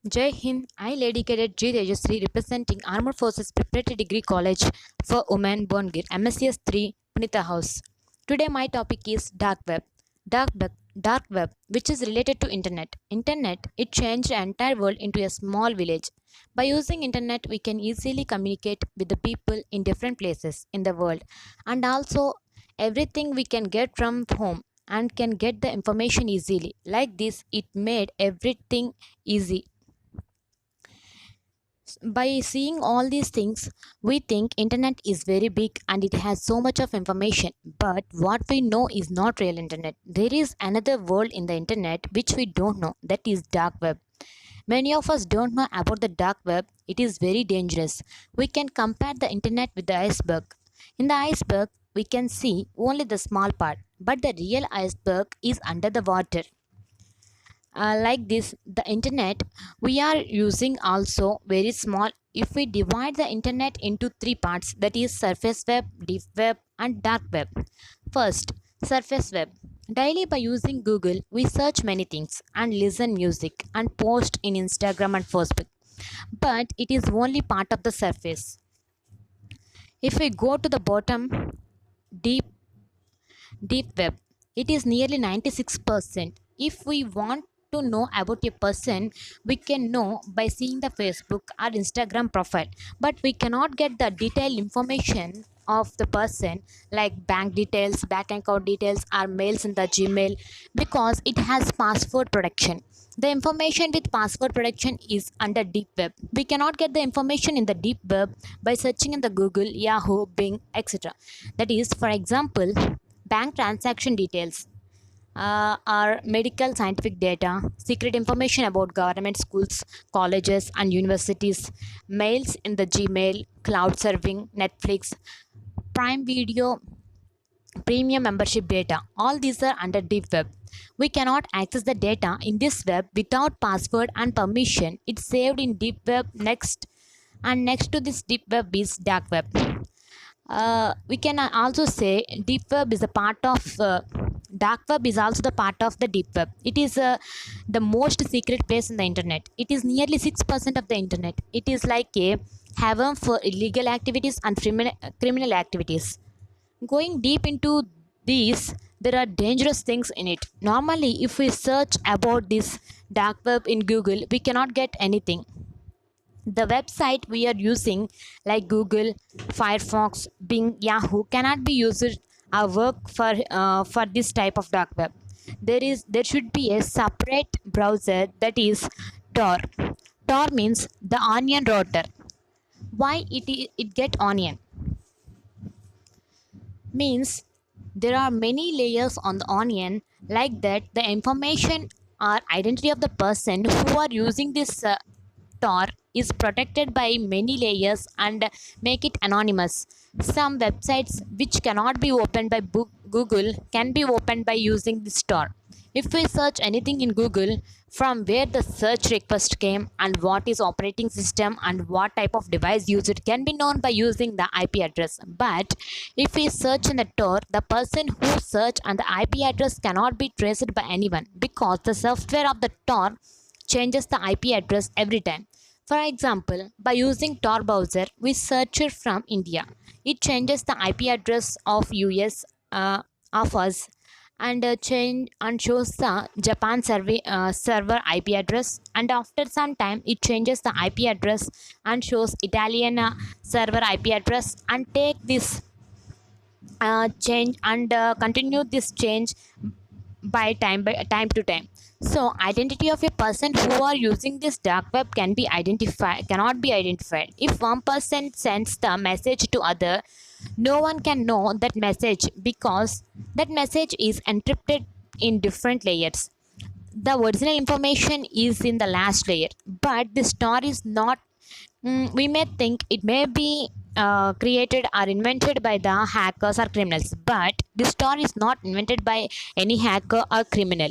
Jai Hind, I Lady Cadet G Tejasri representing Armed Forces Preparatory Degree College for Women Bongir, MSCS 3, Punita House. Today my topic is Dark Web. Dark Web, which is related to Internet. Internet, it changed the entire world into a small village. By using Internet, we can easily communicate with the people in different places in the world, and also everything we can get from home and can get the information easily. Like this, it made everything easy. By seeing all these things, we think internet is very big and it has so much of information, but what we know is not real internet. There is another world in the internet which we don't know, that is dark web. Many of us don't know about the dark web. It is very dangerous. We can compare the internet with the iceberg. In the iceberg, we can see only the small part, but the real iceberg is under the water. Like this, the internet we are using also very small. If we divide the internet into three parts, that is surface web, deep web and dark web. First, surface web. Daily by using Google, we search many things and listen music and post in Instagram and Facebook, but it is only part of the surface. If we go to the bottom, deep deep web, it is nearly 96%. If we want to know about a person, we can know by seeing the Facebook or Instagram profile, but we cannot get the detailed information of the person, like bank details, bank account details or mails in the Gmail, because it has password protection. The information with password protection is under deep web. We cannot get the information in the deep web by searching in the Google, Yahoo, Bing, etc. That is, for example, bank transaction details are medical scientific data, secret information about government schools, colleges and universities, mails in the Gmail, cloud serving, Netflix, Prime Video, premium membership data. All these are under deep web. We cannot access the data in this web without password and permission. It's saved in deep web. Next to this deep web is dark web. We can also say deep web is a part of dark web is also the part of the deep web. It is the most secret place in the internet. It is nearly 6% of the internet. It is like a haven for illegal activities and criminal activities. Going deep into these, there are dangerous things in it. Normally, if we search about this dark web in Google, we cannot get anything. The website we are using, like Google, Firefox, Bing, Yahoo, cannot be used or work for this type of dark web. There should be a separate browser, that is Tor. Tor means the onion router. Why it get onion? Means there are many layers on the onion, like that the information or identity of the person who are using this tor is protected by many layers and make it anonymous. Some websites which cannot be opened by Google can be opened by using this tor. If we search anything in Google, from where the search request came and what is operating system and what type of device used, it can be known by using the IP address. But if we search in the Tor, the person who searched and the IP address cannot be traced by anyone, because the software of the Tor changes the IP address every time. For example, by using Tor browser, we search it from India. It changes the IP address of US of us and change and shows the Japan server IP address. And after some time, it changes the IP address and shows Italian server IP address. And take this change and continue this change by time to time. So identity of a person who are using this dark web cannot be identified. If one person sends the message to other, no one can know that message, because that message is encrypted in different layers. The original information is in the last layer, but the story is not. We may think it may be created or invented by the hackers or criminals, but this story is not invented by any hacker or criminal.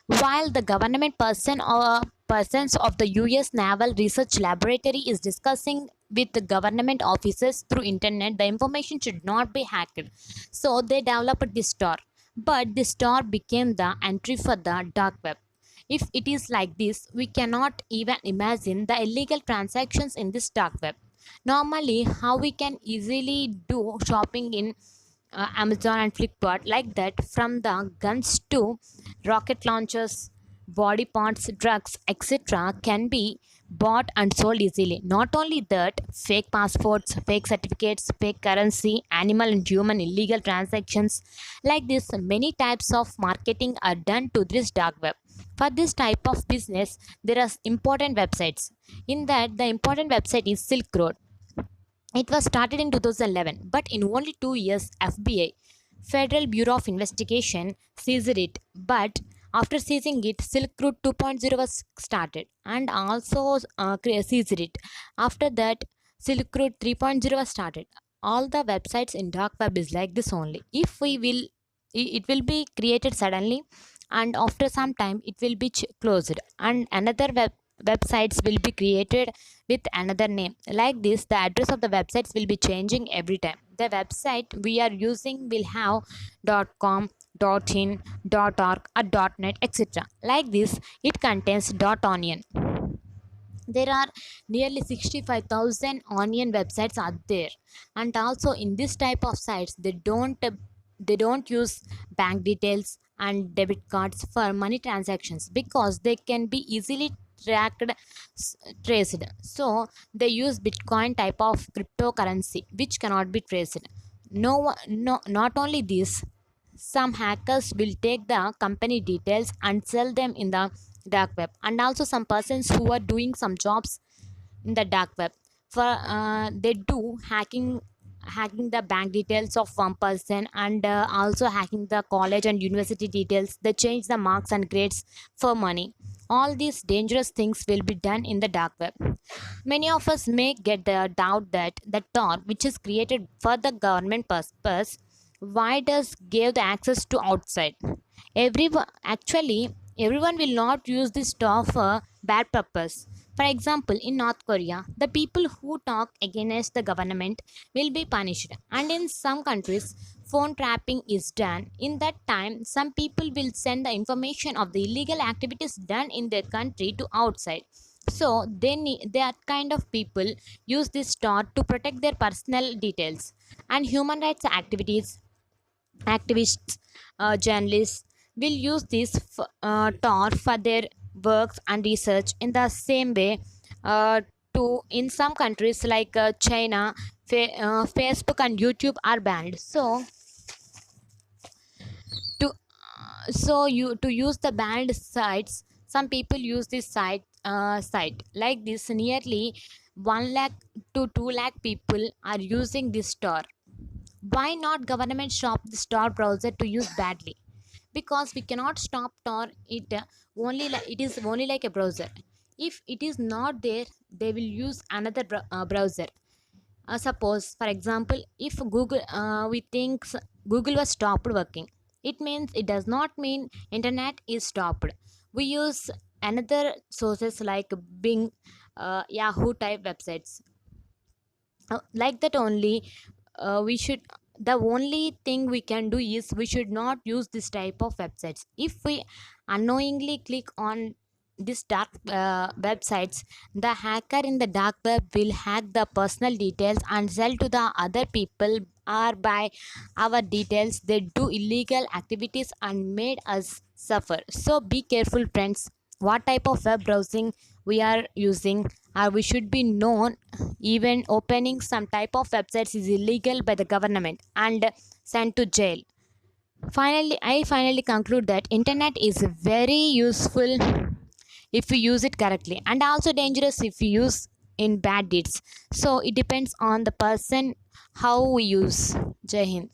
While the government person or persons of the US Naval Research Laboratory is discussing with the government officers through internet, the information should not be hacked. So they developed this store. But this store became the entry for the dark web. If it is like this, we cannot even imagine the illegal transactions in this dark web. Normally, how we can easily do shopping in Amazon and Flipkart like that, from the guns to rocket launchers, body parts, drugs, etc., can be bought and sold easily. Not only that, fake passports, fake certificates, fake currency, animal and human illegal transactions like this, many types of marketing are done to this dark web. For this type of business, there are important websites. In that, the important website is Silk Road. It was started in 2011, but in only 2 years, FBI, Federal Bureau of Investigation, seized it. But after seizing it, Silk Road 2.0 was started and also seized it. After that, Silk Road 3.0 was started. All the websites in dark web is like this only. If we will, it will be created suddenly, and after some time, it will be closed, and another websites will be created with another name. Like this, the address of the websites will be changing every time. The website we are using will have .com, .in, .org, or .net, etc. Like this, it contains .onion. There are nearly 65,000 onion websites out there, and also in this type of sites, they don't use bank details and debit cards for money transactions because they can be easily tracked, traced. So they use bitcoin type of cryptocurrency which cannot be traced. No, not only this, some hackers will take the company details and sell them in the dark web, and also some persons who are doing some jobs in the dark web, for they do hacking the bank details of one person, and also hacking the college and university details. They change the marks and grades for money. All these dangerous things will be done in the dark web. Many of us may get the doubt that the tor which is created for the government purpose, why does give the access to outside? Everyone will not use this tor for bad purpose. For example, in North Korea, the people who talk against the government will be punished. And in some countries, phone trapping is done. In that time, some people will send the information of the illegal activities done in their country to outside. So that kind of people use this Tor to protect their personal details. And human rights activists, journalists will use this Tor for their works and research. In the same way, to in some countries like China, Facebook and YouTube are banned. To use the banned sites, some people use this site like this. Nearly 1 lakh to 2 lakh people are using this store. Why not government stop the Tor browser to use badly? Because we cannot stop Tor it, it is only like a browser. If it is not there, they will use another browser. Suppose, for example, if we think Google was stopped working, it means, it does not mean internet is stopped. We use another sources like Bing, Yahoo type websites. Like that only, we should the only thing we can do is we should not use this type of websites. If we unknowingly click on this dark websites, the hacker in the dark web will hack the personal details and sell to the other people, or by our details they do illegal activities and made us suffer. So be careful, friends, what type of web browsing we are using, or we should be known. Even opening some type of websites is illegal by the government and sent to jail. I finally conclude that internet is very useful if we use it correctly, and also dangerous if we use in bad deeds. So it depends on the person how we use. Jai Hind.